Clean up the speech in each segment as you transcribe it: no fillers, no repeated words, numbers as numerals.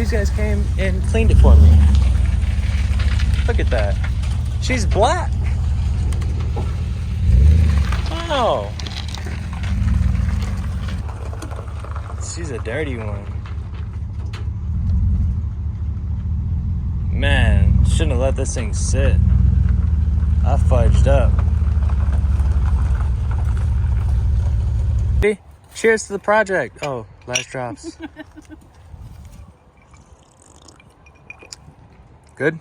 these guys came and cleaned it for me. Look at that. She's black. Wow. She's a dirty one. Man, shouldn't have let this thing sit. I fudged up. Cheers to the project. Oh, last drops. Good?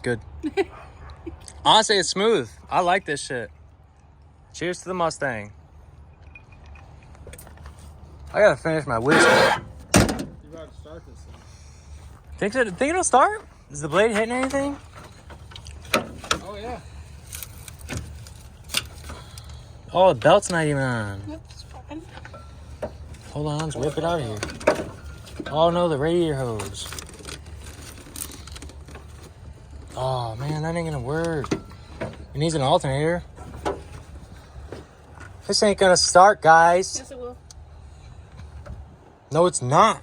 Good. Honestly, it's smooth. I like this shit. Cheers to the Mustang. I gotta finish my whiskey. You're about to start this thing. Think it'll start? Is the blade hitting anything? Oh, yeah. Oh, the belt's not even on. Yep, it's fucking. Hold on, let's whip it out of here. Oh no, the radiator hose. Oh man, that ain't gonna work. It needs an alternator. This ain't gonna start, guys. Yes, it will. No, it's not.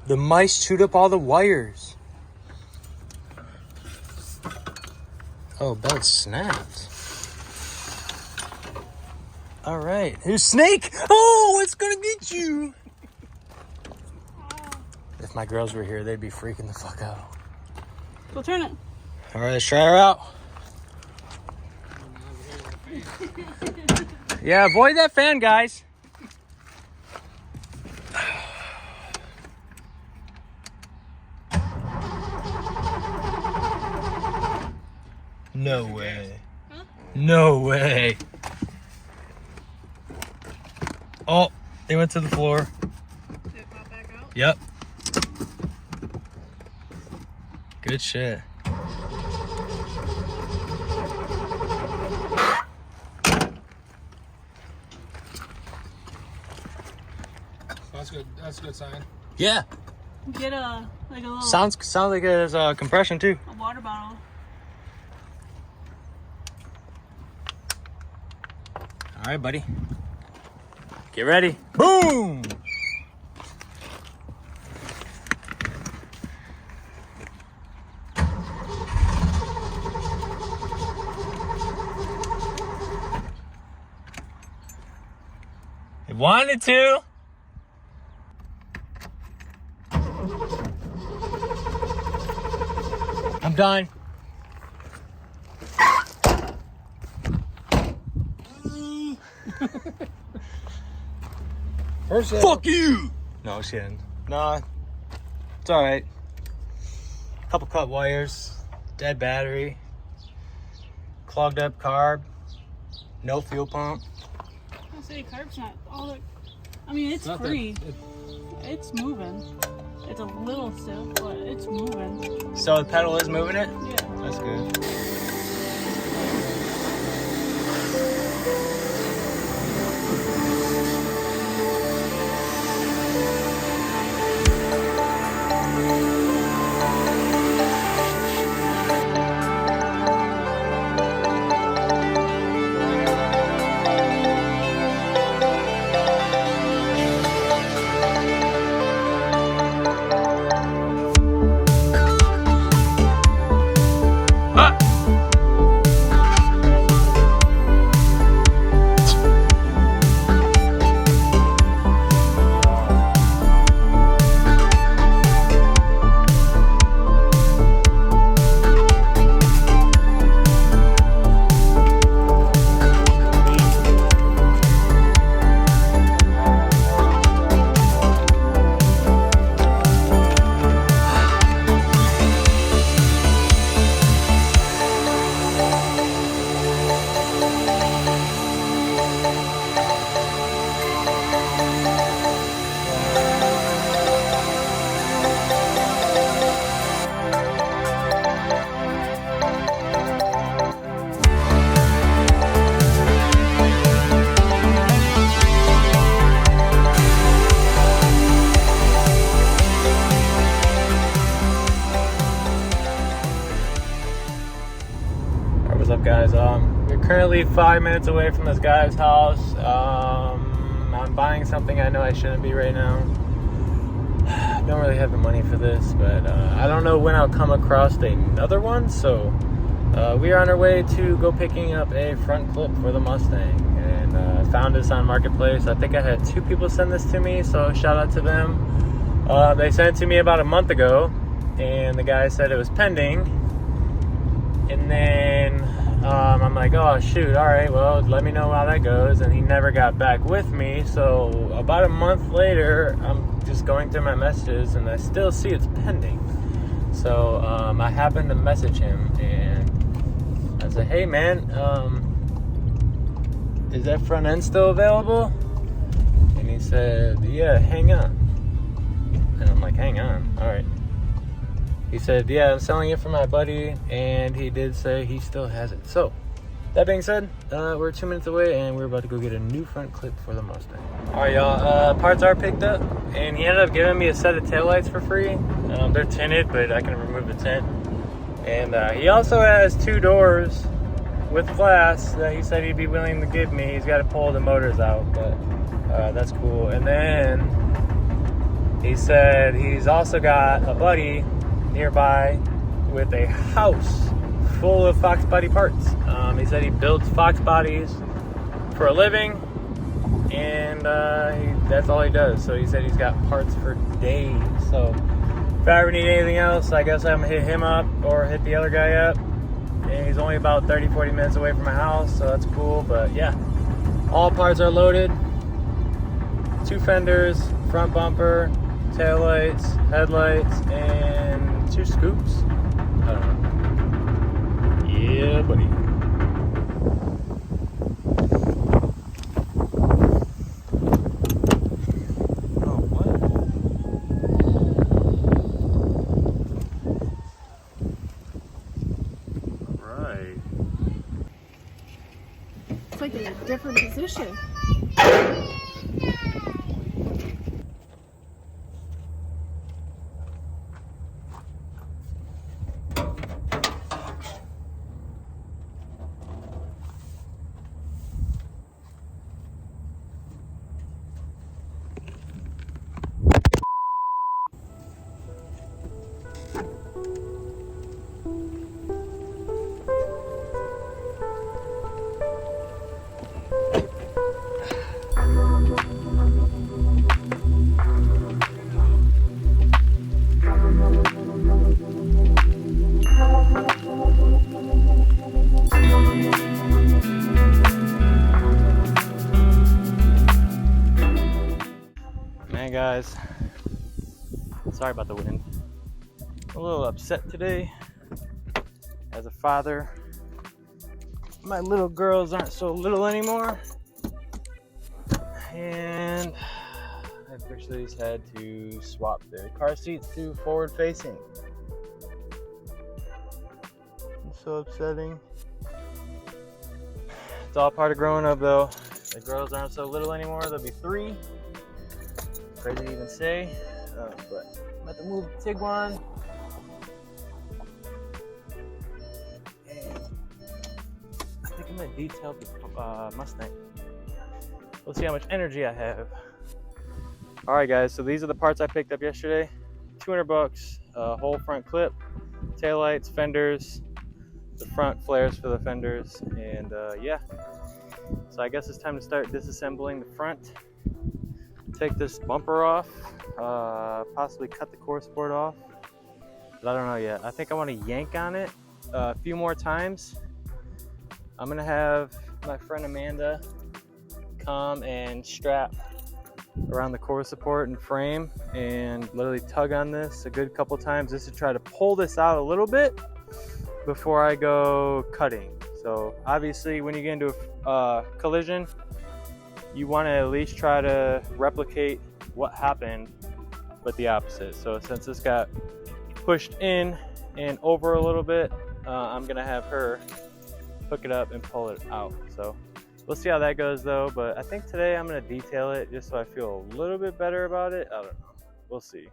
The mice chewed up all the wires. Oh, belt snapped. All right. Here's Snake. Oh, it's gonna get you. If my girls were here, they'd be freaking the fuck out. Go turn it. All right, let's try her out. Yeah, avoid that fan, guys. No way. Huh? No way. Oh, they went to the floor. Did it pop back out? Yep. Good shit. That's good. That's a good sign. Yeah. Get a little Sounds like it's compression too. a water bottle. All right, buddy. Get ready. Boom! It wanted to. I'm done. Fuck you! No, she didn't. Nah, it's all right. Couple cut wires, dead battery, clogged up carb, no fuel pump. I say carb's not all the. I mean, it's not free. It's moving. It's a little still, but it's moving. So the pedal is moving it? Yeah. That's good. What's up, guys? We're currently 5 minutes away from this guy's house. I'm buying something I know I shouldn't be right now. I don't really have the money for this, but I don't know when I'll come across another one, so we are on our way to go picking up a front clip for the Mustang, and I found this on Marketplace. I think I had 2 people send this to me, so shout out to them. They sent it to me about a month ago, and the guy said it was pending, and then I'm like, oh shoot, alright, well let me know how that goes, and he never got back with me. So about a month later, I'm just going through my messages and I still see it's pending. So I happened to message him and I said, hey man, is that front end still available? And he said, yeah, hang on. And I'm like, hang on, alright. He said, yeah, I'm selling it for my buddy, and he did say he still has it. So, that being said, we're 2 minutes away, and we're about to go get a new front clip for the Mustang. All right, y'all, parts are picked up, and he ended up giving me a set of taillights for free. They're tinted, but I can remove the tint. And he also has 2 doors with glass that he said he'd be willing to give me. He's got to pull the motors out, but that's cool. And then he said he's also got a buddy nearby with a house full of Foxbody parts. He said he builds Fox bodies for a living, and that's all he does. So he said he's got parts for days. So if I ever need anything else, I guess I'm gonna hit him up or hit the other guy up. And he's only about 30-40 minutes away from my house, so that's cool. But yeah, all parts are loaded. 2 fenders, front bumper, taillights, headlights, and 2 scoops. I don't know. Yeah, buddy. Oh, what? Right. It's like in a different position. Guys, sorry about the wind. I'm a little upset today as a father. My little girls aren't so little anymore, and I officially had to swap their car seats to forward facing. It's so upsetting. It's all part of growing up though. The girls aren't so little anymore. They'll be 3. Crazy to even say, but I'm about to move the Tiguan, and I think I'm gonna detail the Mustang. We'll see how much energy I have. All right, guys. So these are the parts I picked up yesterday. $200, whole front clip, taillights, fenders, the front flares for the fenders, and yeah. So I guess it's time to start disassembling the front. Take this bumper off, possibly cut the core support off, but I don't know yet. I think I want to yank on it a few more times. I'm gonna have my friend Amanda come and strap around the core support and frame and literally tug on this a good couple times just to try to pull this out a little bit before I go cutting. So obviously when you get into a collision, you want to at least try to replicate what happened, but the opposite. So since this got pushed in and over a little bit, I'm gonna have her hook it up and pull it out. So we'll see how that goes though, but I think today I'm gonna detail it just so I feel a little bit better about it. I don't know, we'll see.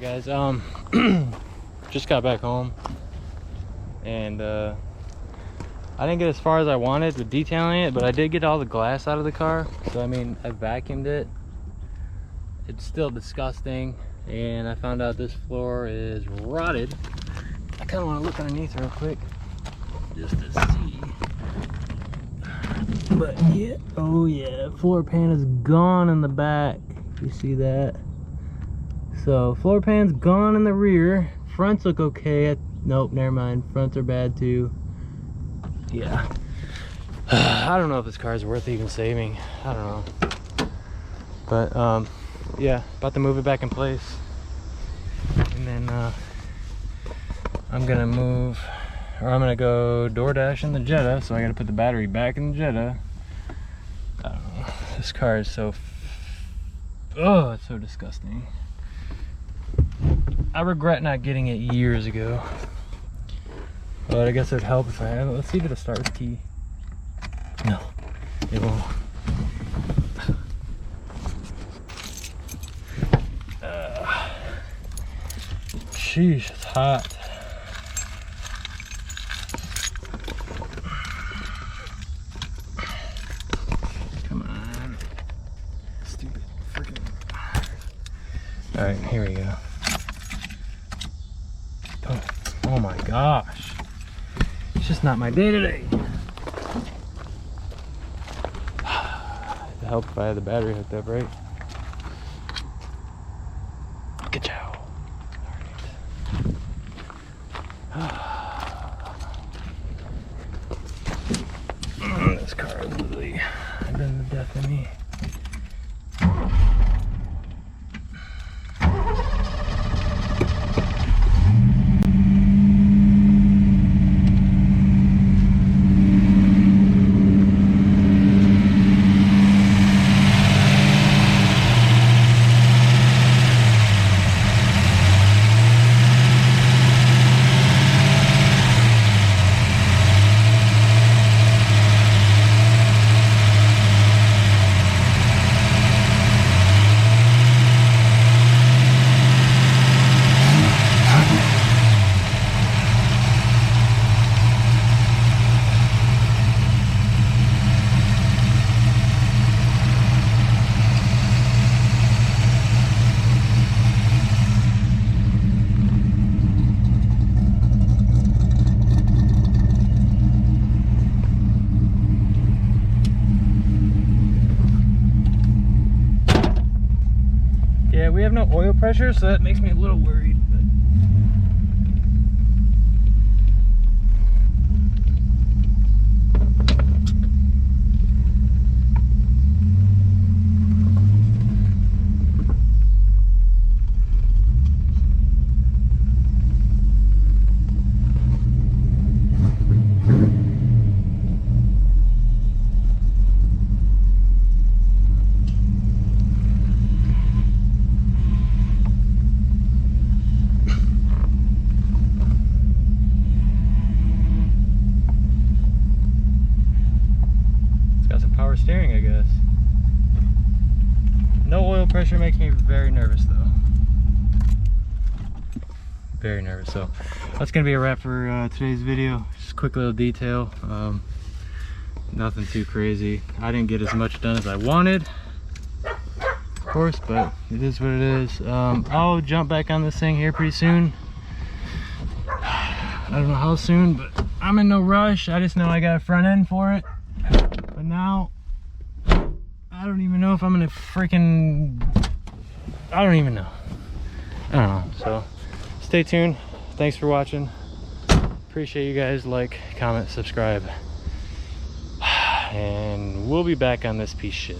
guys, just got back home, and I didn't get as far as I wanted with detailing it, but I did get all the glass out of the car. So I mean, I vacuumed it. It's still disgusting, and I found out this floor is rotted. I kind of want to look underneath real quick just to see. But yeah, oh yeah, floor pan is gone in the back. You see that? So floor pan's gone in the rear. Fronts look okay. Nope, never mind. Fronts are bad too. Yeah. I don't know if this car is worth even saving. I don't know. But yeah, about to move it back in place. And then I'm gonna move, or I'm gonna go DoorDash in the Jetta. So I gotta put the battery back in the Jetta. I don't know. This car is so oh, it's so disgusting. I regret not getting it years ago. But I guess it would help if I had it. Let's see if it'll start with key. No, it won't. Sheesh, it's hot. Come on. Stupid freaking. Alright, here we go. Oh my gosh. It's just not my day today. It'd help if I had the battery hooked up, right? Good job. Alright. This car is literally done the death of me. Yeah, we have no oil pressure, so that makes me a little worried. But power steering, I guess. No oil pressure makes me very nervous though. Very nervous. So that's gonna be a wrap for today's video. Just a quick little detail. Nothing too crazy. I didn't get as much done as I wanted, of course, but it is what it is. I'll jump back on this thing here pretty soon. I don't know how soon, but I'm in no rush. I just know I got a front end for it. But now, I don't even know if I'm gonna freaking, I don't even know. I don't know. So stay tuned. Thanks for watching. Appreciate you guys. Like, comment, subscribe. And we'll be back on this piece of shit.